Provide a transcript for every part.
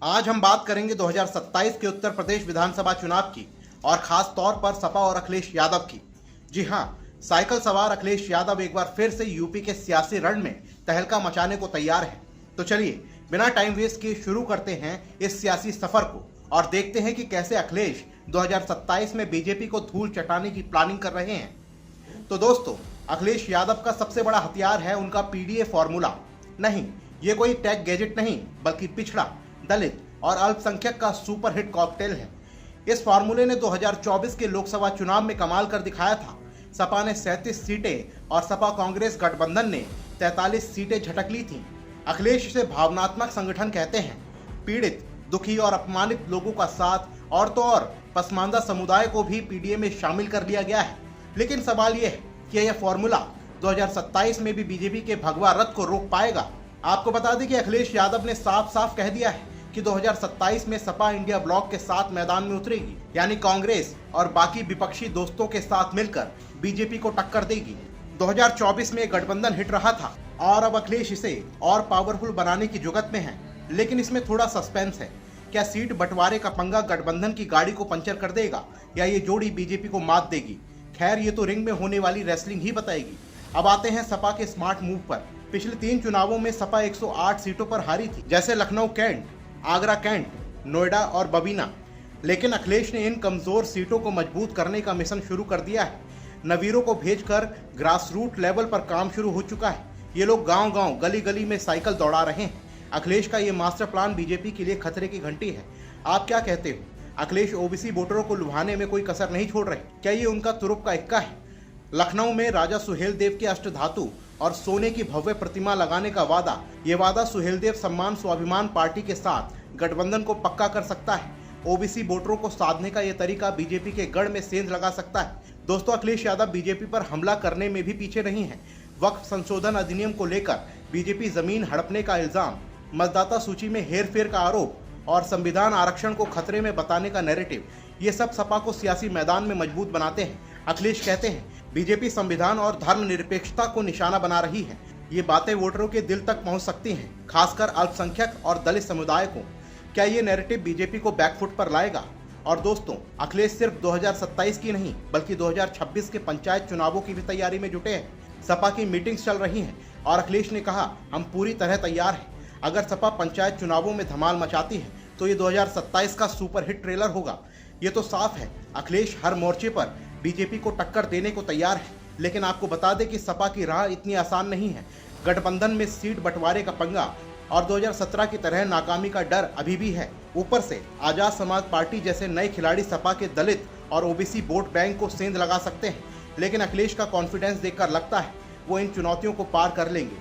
आज हम बात करेंगे 2027 के उत्तर प्रदेश विधानसभा चुनाव की और खास तौर पर सपा और अखिलेश यादव की। जी हां, साइकिल सवार अखिलेश यादव एक बार फिर से यूपी के सियासी रण में तहलका मचाने को तैयार है। तो चलिए बिना टाइम वेस्ट किए शुरू करते हैं इस सियासी सफर को और देखते हैं कि कैसे अखिलेश 2027 में बीजेपी को धूल चटाने की प्लानिंग कर रहे हैं। तो दोस्तों, अखिलेश यादव का सबसे बड़ा हथियार है उनका पीडीए फॉर्मूला। नहीं, ये कोई टेक गैजेट नहीं, बल्कि पिछड़ा, दलित और अल्पसंख्यक का सुपरहिट कॉकटेल है। इस फार्मूले ने 2024 के लोकसभा चुनाव में कमाल कर दिखाया था। सपा ने 37 सीटें और सपा कांग्रेस गठबंधन ने 43 सीटें झटक ली थीं। अखिलेश इसे भावनात्मक संगठन कहते हैं। पीड़ित, दुखी और अपमानित लोगों का साथ और तो और पसमानदा समुदाय को भी पीडीए में शामिल कर लिया गया है। लेकिन सवाल यह है कि यह फॉर्मूला 2027 में भी बीजेपी के भगवा रथ को रोक पाएगा। आपको बता दें कि अखिलेश यादव ने साफ साफ कह दिया है कि 2027 में सपा इंडिया ब्लॉक के साथ मैदान में उतरेगी, यानी कांग्रेस और बाकी विपक्षी दोस्तों के साथ मिलकर बीजेपी को टक्कर देगी। 2024 में गठबंधन हिट रहा था और अब अखिलेश इसे और पावरफुल बनाने की जुगत में है। लेकिन इसमें थोड़ा सस्पेंस है। क्या सीट बंटवारे का पंगा गठबंधन की गाड़ी को पंचर कर देगा या ये जोड़ी बीजेपी को मात देगी? खैर, ये तो रिंग में होने वाली रेसलिंग ही बताएगी। अब आते हैं सपा के स्मार्ट मूव पर। पिछले 3 चुनावों में सपा 108 सीटों पर हारी थी, जैसे लखनऊ कैंट, आगरा कैंट, नोएडा और बबीना। लेकिन अखिलेश ने इन कमजोर सीटों को मजबूत करने का मिशन शुरू कर दिया है। नवीरों को भेजकर ग्रास रूट लेवल पर काम शुरू हो चुका है। ये लोग गांव-गांव, गली-गली में साइकिल दौड़ा रहे हैं। अखिलेश का ये मास्टर प्लान बीजेपी के लिए खतरे की घंटी है। आप क्या कहते हो? अखिलेश ओबीसी वोटरों को लुभाने में कोई कसर नहीं छोड़ रहे? क्या ये उनका तुरुप का इक्का है? लखनऊ में राजा सुहेलदेव के अष्टधातु और सोने की भव्य प्रतिमा लगाने का वादा, ये वादा सुहेलदेव सम्मान स्वाभिमान पार्टी के साथ गठबंधन को पक्का कर सकता है। ओबीसी वोटरों को साधने का ये तरीका बीजेपी के गढ़ में सेंध लगा सकता है। दोस्तों, अखिलेश यादव बीजेपी पर हमला करने में भी पीछे नहीं है। वक्फ संशोधन अधिनियम को लेकर बीजेपी जमीन हड़पने का इल्जाम, मतदाता सूची में हेरफेर का आरोप और संविधान आरक्षण को खतरे में बताने का नैरेटिव, ये सब सपा को सियासी मैदान में मजबूत बनाते हैं। अखिलेश कहते हैं बीजेपी संविधान और धर्मनिरपेक्षता को निशाना बना रही है। ये बातें वोटरों के दिल तक पहुंच सकती हैं, खासकर अल्पसंख्यक और दलित समुदाय को। क्या ये नैरेटिव बीजेपी को बैकफुट पर लाएगा? और दोस्तों, अखिलेश सिर्फ 2027 की नहीं, बल्कि 2026 के पंचायत चुनावों की भी तैयारी में जुटे हैं। सपा की मीटिंग्स चल रही हैं और अखिलेश ने कहा, हम पूरी तरह तैयार हैं। अगर सपा पंचायत चुनावों में धमाल मचाती है तो ये 2027 का सुपरहिट ट्रेलर होगा। ये तो साफ है, अखिलेश हर मोर्चे पर बीजेपी को टक्कर देने को तैयार है। लेकिन आपको बता दें कि सपा की राह इतनी आसान नहीं है। गठबंधन में सीट बंटवारे का पंगा और 2017 की तरह नाकामी का डर अभी भी है। ऊपर से आजाद समाज पार्टी जैसे नए खिलाड़ी सपा के दलित और ओबीसी वोट बैंक को सेंध लगा सकते हैं। लेकिन अखिलेश का कॉन्फिडेंस देखकर लगता है वो इन चुनौतियों को पार कर लेंगे।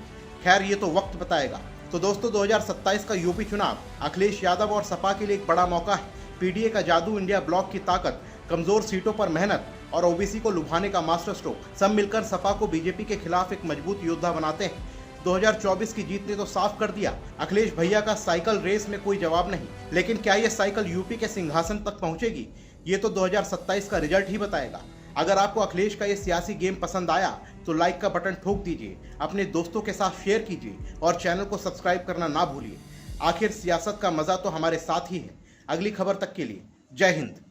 खैर, ये तो वक्त बताएगा। तो दोस्तों, 2027 का यूपी चुनाव अखिलेश यादव और सपा के लिए एक बड़ा मौका है। पीडीए का जादू, इंडिया ब्लॉक की ताकत, कमजोर सीटों पर मेहनत और ओबीसी को लुभाने का मास्टर स्ट्रोक, सब मिलकर सपा को बीजेपी के खिलाफ एक मजबूत योद्धा बनाते हैं। 2024 की जीत ने तो साफ कर दिया, अखिलेश भैया का साइकिल रेस में कोई जवाब नहीं। लेकिन क्या ये साइकिल यूपी के सिंहासन तक पहुंचेगी? ये तो 2027 का रिजल्ट ही बताएगा। अगर आपको अखिलेश का ये सियासी गेम पसंद आया तो लाइक का बटन ठोक दीजिए, अपने दोस्तों के साथ शेयर कीजिए और चैनल को सब्सक्राइब करना ना भूलिए। आखिर सियासत का मजा तो हमारे साथ ही है। अगली खबर तक के लिए जय हिंद।